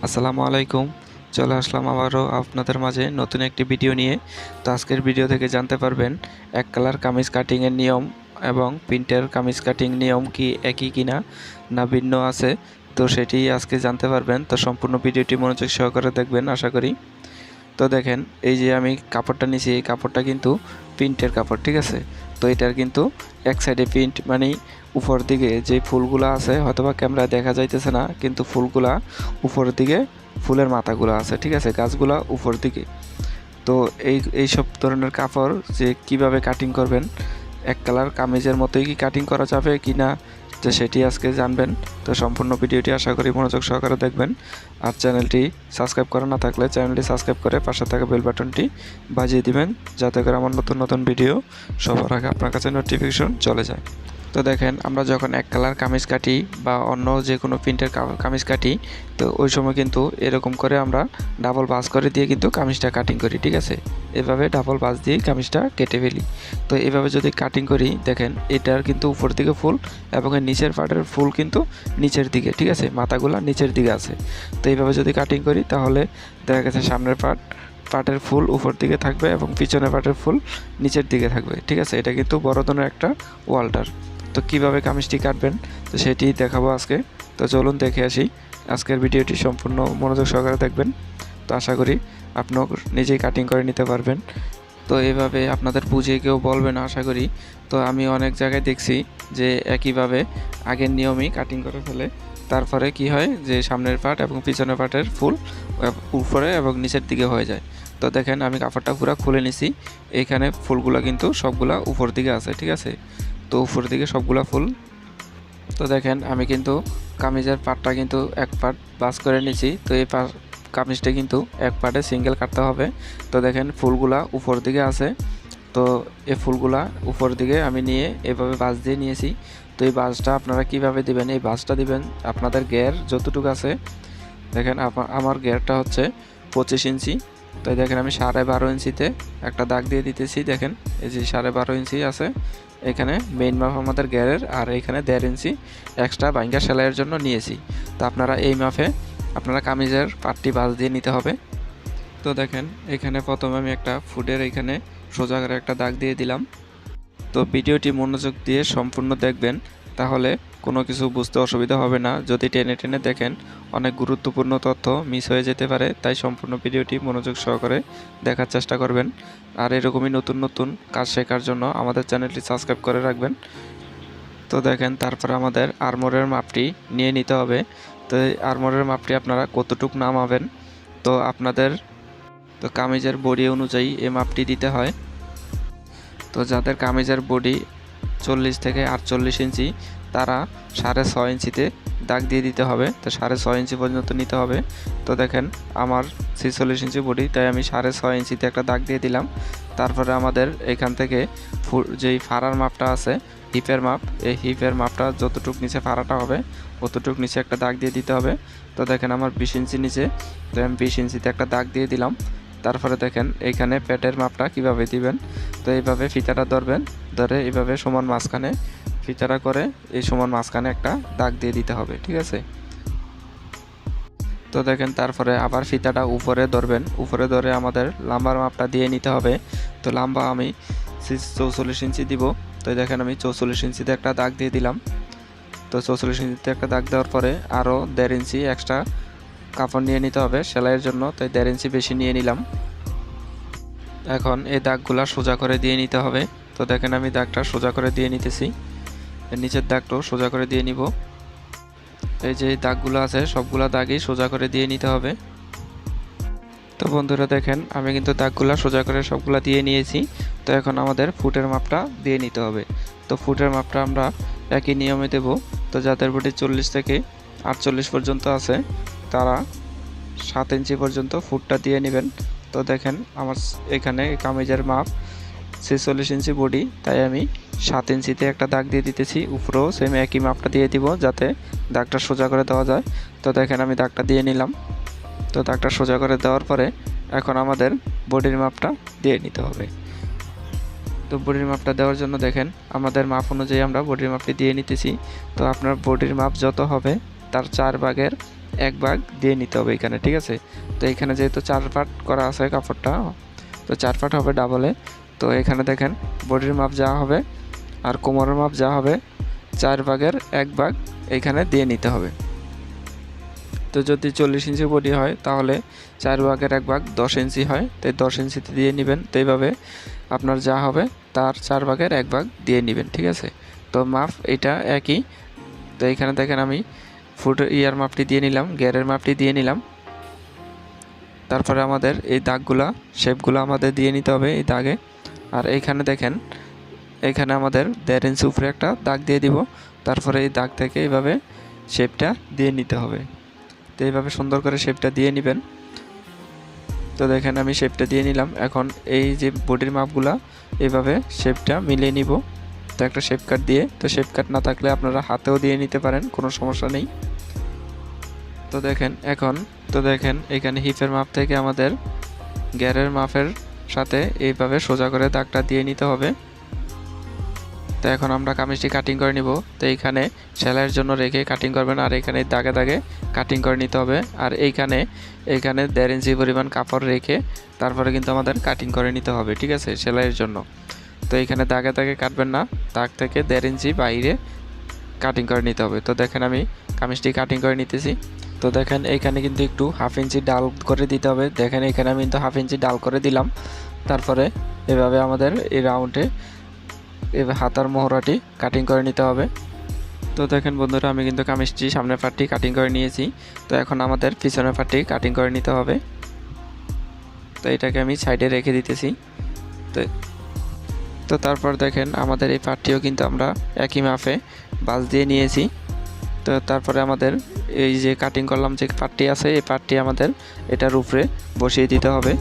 আসসালামু আলাইকুম। চলে আসলাম আবারও আপনাদের মাঝে নতুন একটি ভিডিও নিয়ে। তো আজকের ভিডিও থেকে জানতে পারবেন এক কালার কামিজ কাটিংয়ের নিয়ম এবং প্রিন্টের কামিজ কাটিং নিয়ম কি একই কিনা না ভিন্ন আছে। তো সেটি আজকে জানতে পারবেন। তো সম্পূর্ণ ভিডিওটি মনোযোগ সহকারে দেখবেন আশা করি। তো দেখেন এই যে আমি কাপড়টা নিয়েছি, এই কাপড়টা কিন্তু প্রিন্টের কাপড়, ঠিক আছে। তো এটার কিন্তু এক সাইডে প্রিন্ট মানে উপর দিকে যে ফুলগুলা আছে, হয়তোবা ক্যামেরায় দেখা যাইতেছে না, কিন্তু ফুলগুলা উপরের দিকে, ফুলের মাথাগুলো আছে, ঠিক আছে, গাছগুলা উপর দিকে। তো এই সব ধরনের কাপড় যে কিভাবে কাটিং করবেন, এক কালার কামিজের মতোই কি কাটিং করা যাবে কি না, তো সেটি আজকে জানবেন। তো সম্পূর্ণ ভিডিওটি আশা করি মনোযোগ সহকারে দেখবেন। আর চ্যানেলটি সাবস্ক্রাইব করা না থাকলে চ্যানেলটি সাবস্ক্রাইব করে পাশে থাকা বেল বাটনটি বাজিয়ে দিবেন, যাতে করে আমার নতুন নতুন ভিডিও সবার আগে আপনার কাছে নোটিফিকেশন চলে যায়। তো দেখেন আমরা যখন এক কালার কামিজ কাটি বা অন্য যে কোনো প্রিন্টের কামিজ কাটি, তো ওই সময় কিন্তু এরকম করে আমরা ডাবল ভাঁজ করে দিয়ে কিন্তু কামিজটা কাটিং করি, ঠিক আছে। এভাবে ডাবল ভাঁজ দিয়ে কামিজটা কেটে ফেলি। তো এভাবে যদি কাটিং করি, দেখেন এটার কিন্তু উপর দিকে ফুল এবং এর নিচের পার্টের ফুল কিন্তু নিচের দিকে, ঠিক আছে, মাথাগুলো নিচের দিকে আছে। তো এইভাবে যদি কাটিং করি তাহলে দেখা গেছে সামনের পার্টের ফুল উপর দিকে থাকবে এবং পিছনের পার্টের ফুল নিচের দিকে থাকবে, ঠিক আছে। এটা কিন্তু বড় ধরনের একটা ওয়াল্টার। তো কীভাবে কামিজটি কাটবেন তো সেটি দেখাবো আজকে। তো চলুন দেখে আসি। আজকের ভিডিওটি সম্পূর্ণ মনোযোগ সহকারে দেখবেন। তো আশা করি আপনিও নিজেই কাটিং করে নিতে পারবেন। তো এভাবে আপনাদের বুঝিয়ে কেউ বলবে না আশা করি। তো আমি অনেক জায়গায় দেখছি যে একইভাবে আগের নিয়মেই কাটিং করে ফেলে, তারপরে কি হয় যে সামনের পার্ট এবং পিছনের পার্টের ফুল উপরে এবং নিচের দিকে হয়ে যায়। তো দেখেন আমি কাপড়টা পুরো খুলে নিছি, এইখানে ফুলগুলো কিন্তু সবগুলা উপর দিকে আছে, ঠিক আছে। তো উপর দিকে সবগুলা ফুল। তো দেখেন আমি কিন্তু কামিজের পার্টটা কিন্তু এক পার্ট বাস করে নিয়েছি। তো এই কামিজটা কিন্তু এক পার্টে সিঙ্গেল কাটতে হবে। তো দেখেন ফুলগুলা উপর দিকে আছে। তো এই ফুলগুলা উপর দিকে আমি নিয়ে এভাবে বাঁশ দিয়ে নিয়েছি। তো এই বাঁশটা আপনারা কিভাবে দিবেন, এই বাঁশটা দিবেন আপনাদের গের যতটুকু আছে। দেখেন আমার গেরটা হচ্ছে 25 ইঞ্চি। তো দেখেন আমি 12.5 ইঞ্চিতে একটা দাগ দিয়ে দিতেছি। দেখেন এই যে 12.5 ইঞ্চি আছে এখানে মেইন মাপ আমাদের গেরের, আর এখানে 1.5 ইঞ্চি এক্সট্রা বাইঙ্গা সেলাইয়ের জন্য নিয়েছি। তো আপনারা এই মাপে আপনারা কামিজের পাটটি বাঁশ দিয়ে নিতে হবে। তো দেখেন এখানে প্রথমে আমি একটা ফুটের এখানে সোজা করে একটা দাগ দিয়ে দিলাম। তো ভিডিওটি মনোযোগ দিয়ে সম্পূর্ণ দেখবেন, তাহলে কোনো কিছু বুঝতে অসুবিধা হবে না। যদি টেনে টেনে দেখেন অনেক গুরুত্বপূর্ণ তথ্য মিস হয়ে যেতে পারে, তাই সম্পূর্ণ ভিডিওটি মনোযোগ সহকারে দেখার চেষ্টা করবেন। আর এরকমই নতুন নতুন কাজ শেখার জন্য আমাদের চ্যানেলটি সাবস্ক্রাইব করে রাখবেন। তো দেখেন তারপর আমাদের আর্মরের মাপটি নিয়ে নিতে হবে। তো এই আর্মরের মাপটি আপনারা কতটুক নামাবেন, তো আপনাদের তো কামিজের বডি অনুযায়ী এই মাপটি দিতে হয়। তো যাদের কামিজের বডি 40 থেকে 48 ইঞ্চি, তারা 6.5 ইঞ্চিতে দাগ দিয়ে দিতে হবে। তো 6.5 ইঞ্চি পর্যন্ত নিতে হবে। তো দেখেন আমার 46 ইঞ্চি বডি, তাই আমি 6.5 ইঞ্চিতে একটা দাগ দিয়ে দিলাম। তারপরে আমাদের এখান থেকে যেই ফাড়ার মাপটা আছে, হিপের মাপ, এই হিপের মাপটা যতটুক নিচে ফাড়াটা হবে অতটুক নিচে একটা দাগ দিয়ে দিতে হবে। তো দেখেন আমার 20 ইঞ্চি নিচে, তো আমি 20 ইঞ্চিতে একটা দাগ দিয়ে দিলাম। তারপরে দেখেন এইখানে পেটের মাপটা কিভাবে দিবেন। তো এইভাবে ফিতাটা ধরবেন, ধরে এইভাবে সমান মাঝখানে ফিতাটা করে এই সমান মাঝখানে একটা দাগ দিয়ে দিতে হবে, ঠিক আছে। তো দেখেন তারপরে আবার ফিতাটা উপরে ধরবেন, উপরে ধরে আমাদের লাম্বার মাপটা দিয়ে নিতে হবে। তো লাম্বা আমি 44 ইঞ্চি দিব। তো দেখেন আমি 44 ইঞ্চিতে একটা দাগ দিয়ে দিলাম। তো 44 ইঞ্চিতে একটা দাগ দেওয়ার পরে আরও 1.5 ইঞ্চি এক্সট্রা কাপড় নিয়ে নিতে হবে সেলাইয়ের জন্য, তাই 1.5 ইঞ্চি বেশি নিয়ে নিলাম। এখন এই দাগগুলা সোজা করে দিয়ে নিতে হবে। তো দেখেন আমি দাগটা সোজা করে দিয়ে নিতেছি, নিচের দাগটাও সোজা করে দিয়ে নিব। এই যে দাগগুলো আছে সবগুলা দাগই সোজা করে দিয়ে নিতে হবে। তো বন্ধুরা দেখেন আমি কিন্তু দাগগুলা সোজা করে সবগুলা দিয়ে নিয়েছি। তো এখন আমাদের ফুটের মাপটা দিয়ে নিতে হবে। তো ফুটের মাপটা আমরা একই নিয়মে দেব। তো যাদের বডি 40 থেকে 48 পর্যন্ত আছে তারা 7 ইঞ্চি পর্যন্ত ফুটটা দিয়ে নেবেন। তো দেখেন আমার এখানে কামিজের মাপ 46 ইঞ্চি বডি, তাই আমি 7 ইঞ্চিতে একটা দাগ দিয়ে দিতেছি। উপরেও সেম একই মাপটা দিয়ে দিব যাতে দাগটা সোজা করে দেওয়া যায়। তো দেখেন আমি দাগটা দিয়ে নিলাম। তো দাগটা সোজা করে দেওয়ার পরে এখন আমাদের বডির মাপটা দিয়ে নিতে হবে। তো বডির মাপটা দেওয়ার জন্য দেখেন আমাদের মাপ অনুযায়ী আমরা বডির মাপটি দিয়ে নিতেছি। তো আপনার বডির মাপ যত হবে তার 4 ভাগের এক ভাগ দিয়ে নিতে হবে এখানে, ঠিক আছে। তো এখানে যেহেতু 4 পার্ট করা আছে কাপড়টা, তো 4 পার্ট হবে ডাবলে। তো এখানে দেখেন বডির মাপ যা হবে আর কোমরের মাপ যা হবে 4 ভাগের 1 ভাগ এইখানে দিয়ে নিতে হবে। তো যদি 40 ইঞ্চি বডি হয় তাহলে 4 ভাগের 1 ভাগ 10 ইঞ্চি হয়, তাই 10 ইঞ্চিতে দিয়ে নেবেন। তো এইভাবে আপনার যা হবে তার 4 ভাগের 1 ভাগ দিয়ে নেবেন, ঠিক আছে। তো মাপ এটা একই। তো এইখানে দেখেন আমি ইয়ার মাপটি দিয়ে নিলাম, গিয়ারের মাপটি দিয়ে নিলাম। তারপরে আমাদের এই দাগগুলা শেপগুলো আমাদের দিয়ে নিতে হবে এই দাগে। আর এইখানে দেখেন এখানে আমাদের 1.5 ইঞ্চি উপরে একটা দাগ দিয়ে দিব। তারপরে এই দাগ থেকে এইভাবে শেপটা দিয়ে নিতে হবে। তো এইভাবে সুন্দর করে শেপটা দিয়ে নেবেন। তো দেখেন আমি শেপটা দিয়ে নিলাম। এখন এই যে বডির মাপগুলা এইভাবে শেপটা মিলিয়ে নিব। তো একটা শেপ কাট দিয়ে, তো শেপ কাট না থাকলে আপনারা হাতেও দিয়ে নিতে পারেন, কোনো সমস্যা নেই। তো দেখেন এখানে হিপের মাপ থেকে আমাদের গিয়ারের মাপের সাথে এইভাবে সোজা করে দাগটা দিয়ে নিতে হবে। তো এখন আমরা কামিজটি কাটিং করে নিব। তো এইখানে সেলাইয়ের জন্য রেখে কাটিং করবেন, আর এখানে দাগে দাগে কাটিং করে নিতে হবে। আর এইখানে 1.5 ইঞ্চি পরিমাণ কাপড় রেখে তারপরে কিন্তু আমাদের কাটিং করে নিতে হবে, ঠিক আছে, সেলাইয়ের জন্য। তো এইখানে দাগে দাগে কাটবেন না, দাগ থেকে 1.5 ইঞ্চি বাইরে কাটিং করে নিতে হবে। তো দেখেন আমি কামিজটি কাটিং করে নিতেছি। তো দেখেন এইখানে কিন্তু একটু 1/2 ইঞ্চি ডাল করে দিতে হবে। দেখেন এখানে আমি কিন্তু 1/2 ইঞ্চি ডাল করে দিলাম। তারপরে এভাবে আমাদের এই রাউন্ডে এবার হাতার মোহরাটি কাটিং করে নিতে হবে। তো দেখেন বন্ধুরা আমি কিন্তু কামিজটি সামনের পার্টটি কাটিং করে নিয়েছি। তো এখন আমাদের পিছনের পার্টটি কাটিং করে নিতে হবে। তো এটাকে আমি সাইডে রেখে দিতেছি। তো তারপর দেখেন আমাদের এই পার্টটিও কিন্তু আমরা একই মাপে বাস দিয়ে নিয়েছি। তো তারপরে আমাদের এই যে কাটিং করলাম যে পার্টটি আছে এই পার্টটি আমাদের এটার উপরে বসিয়ে দিতে হবে।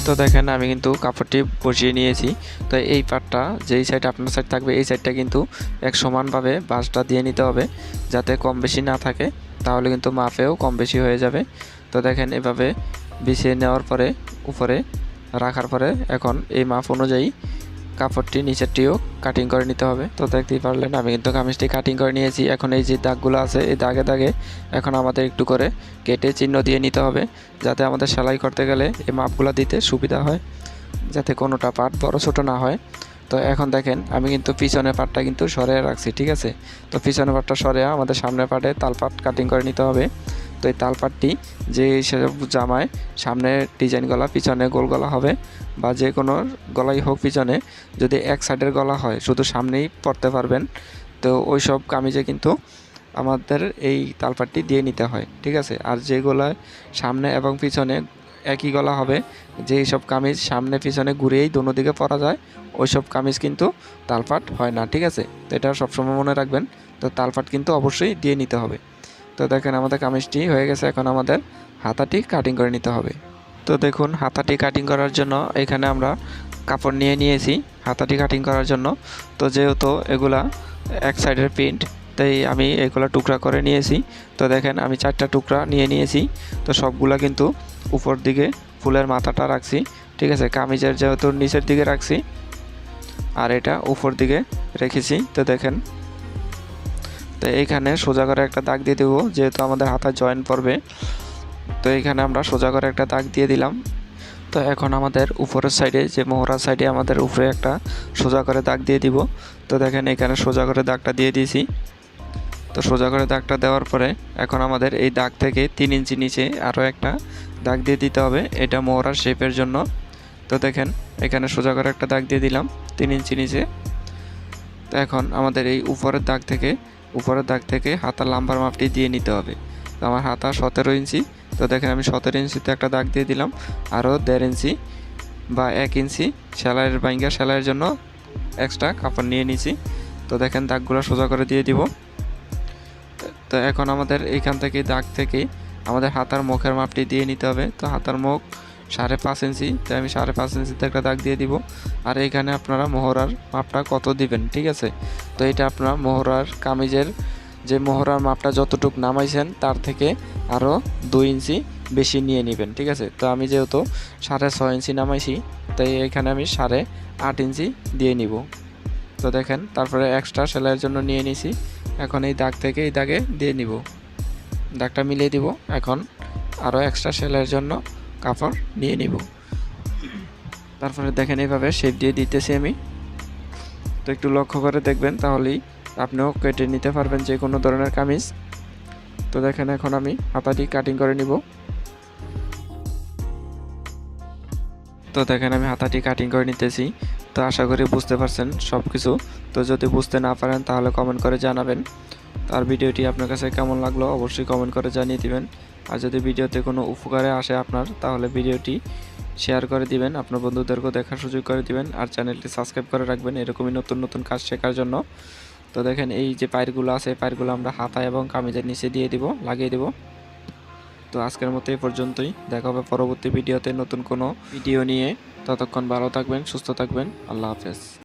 তো দেখেন আমি কিন্তু কাপড়টি বসিয়ে নিয়েছি। তো এই পার্টটা যেই সাইড আপনার সাইড থাকবে এই সাইডটা কিন্তু এক সমানভাবে বাঁশটা দিয়ে নিতে হবে, যাতে কম বেশি না থাকে, তাহলে কিন্তু মাপেও কম বেশি হয়ে যাবে। তো দেখেন এভাবে বিছিয়ে নেওয়ার পরে উপরে রাখার পরে এখন এই মাপ অনুযায়ী কাপড়টি নিচেরটিও কাটিং করে নিতে হবে। তো দেখতেই পারলেন আমি কিন্তু কামিজটি কাটিং করে নিয়েছি। এখন এই যে দাগগুলো আছে এই দাগে দাগে এখন আমাদের একটু করে কেটে চিহ্ন দিয়ে নিতে হবে, যাতে আমাদের সেলাই করতে গেলে এই মাপগুলো দিতে সুবিধা হয়, যাতে কোনোটা পার্ট বড় ছোটো না হয়। তো এখন দেখেন আমি কিন্তু পিছনের পার্টটা কিন্তু সরিয়ে রাখছি, ঠিক আছে। তো পিছনের পার্টটা সরিয়ে আমাদের সামনের পার্টে তালপাট কাটিং করে নিতে হবে। তো এই তালপাটটি যে সেসব জামায় সামনে ডিজাইন গলা পিছনে গোল গলা হবে, বা যে কোনো গলাই হোক পিছনে যদি এক সাইডের গলা হয় শুধু সামনেই পরতে পারবেন। তো ওই সব কামিজে কিন্তু আমাদের এই তালপাটটি দিয়ে নিতে হয়, ঠিক আছে। আর যে গলায় সামনে এবং পিছনে একই গলা হবে, যেই সব কামিজ সামনে পিছনে ঘুরেই দোনো দিকে পরা যায় ওই সব কামিজ কিন্তু তালপাট হয় না, ঠিক আছে। তো এটা সবসময় মনে রাখবেন। তো তালপাট কিন্তু অবশ্যই দিয়ে নিতে হবে। তো দেখেন আমাদের কামিজটি হয়ে গেছে। এখন আমাদের হাতাটি কাটিং করে নিতে হবে। তো দেখুন হাতাটি কাটিং করার জন্য এখানে আমরা কাপড় নিয়ে নিয়েছি হাতাটি কাটিং করার জন্য। তো যেহেতু এগুলা এক সাইডের প্রিন্ট, তাই আমি এগুলো টুকরা করে নিয়েছি। তো দেখেন আমি 4টা টুকরা নিয়ে নিয়েছি। তো সবগুলা কিন্তু উপর দিকে ফুলের মাথাটা রাখছি, ঠিক আছে। কামিজের যেহেতু নিচের দিকে রাখছি আর এটা উপর দিকে রেখেছি। তো দেখেন তো এইখানে সোজা করে একটা দাগ দিয়ে দেবো, যেহেতু আমাদের হাতা জয়েন পড়বে। তো এইখানে আমরা সোজা করে একটা দাগ দিয়ে দিলাম। তো এখন আমাদের উপরের সাইডে যে মোহরার সাইডে আমাদের উপরে একটা সোজা করে দাগ দিয়ে দিব। তো দেখেন এখানে সোজা করে দাগটা দিয়ে দিয়েছি। তো সোজা করে দাগটা দেওয়ার পরে এখন আমাদের এই দাগ থেকে 3 ইঞ্চি নিচে আরও একটা দাগ দিয়ে দিতে হবে, এটা মোহরার শেপের জন্য। তো দেখেন এখানে সোজা করে একটা দাগ দিয়ে দিলাম 3 ইঞ্চি নিচে। তো এখন আমাদের এই উপরের দাগ থেকে হাতার লাম্বার মাপটি দিয়ে নিতে হবে। তো আমার হাতা 17 ইঞ্চি। তো দেখেন আমি 17 ইঞ্চিতে একটা দাগ দিয়ে দিলাম, আরও 1.5 ইঞ্চি বা 1 ইঞ্চি সেলাইয়ের জন্য এক্সট্রা কাপড় নিয়ে নিয়েছি। তো দেখেন দাগগুলো সোজা করে দিয়ে দিব। তো এখন আমাদের এইখান থেকে দাগ থেকে আমাদের হাতার মুখের মাপটি দিয়ে নিতে হবে। তো হাতার মুখ 5.5 ইঞ্চি, তাই আমি 5.5 ইঞ্চিতে একটা দাগ দিয়ে দিব। আর এইখানে আপনারা মোহরার মাপটা কত দিবেন, ঠিক আছে। তো এটা আপনারা মোহরার কামিজের যে মোহরার মাপটা যতটুকু নামাইছেন তার থেকে আরও 2 ইঞ্চি বেশি নিয়ে নেবেন, ঠিক আছে। তো আমি যেহেতু 6.5 ইঞ্চি নামাইছি, তাই এখানে আমি 8.5 ইঞ্চি দিয়ে নিব। তো দেখেন, তারপরে এক্সট্রা সেলাইয়ের জন্য নিয়ে নিছি। এখন এই দাগ থেকে এই দাগে দিয়ে নিব, দাগটা মিলিয়ে দিব। এখন আরও এক্সট্রা সেলাইয়ের জন্য কাপড় নিয়ে নিব। তারপরে দেখেন এইভাবে শেপ দিয়ে দিতেছি আমি। তো একটু লক্ষ্য করে দেখবেন, তাহলেই আপনিও কেটে নিতে পারবেন যে কোনো ধরনের কামিজ। তো দেখেন এখন আমি হাতাটি কাটিং করে নিব। তো দেখেন আমি হাতাটি কাটিং করে নিতেছি। তো আশা করি বুঝতে পারছেন সব কিছু। তো যদি বুঝতে না পারেন তাহলে কমেন্ট করে জানাবেন। আর ভিডিওটি আপনার কাছে কেমন লাগলো অবশ্যই কমেন্ট করে জানিয়ে দিবেন। আর যদি ভিডিওতে কোনো উপকারে আসে আপনার, তাহলে ভিডিওটি শেয়ার করে দিবেন, আপনার বন্ধুদেরকেও দেখার সুযোগ করে দিবেন। আর চ্যানেলটি সাবস্ক্রাইব করে রাখবেন এরকমই নতুন নতুন কাজ শেখার জন্য। তো দেখেন এই যে পায়েরগুলো আছে, এই পায়েরগুলো আমরা হাতা এবং কামিজের নিচে দিয়ে দিব, লাগিয়ে দিব। তো আজকের মতো এই পর্যন্তই, দেখা হবে পরবর্তী ভিডিওতে নতুন কোনো ভিডিও নিয়ে। ততক্ষণ ভালো থাকবেন, সুস্থ থাকবেন, আল্লাহ হাফেজ।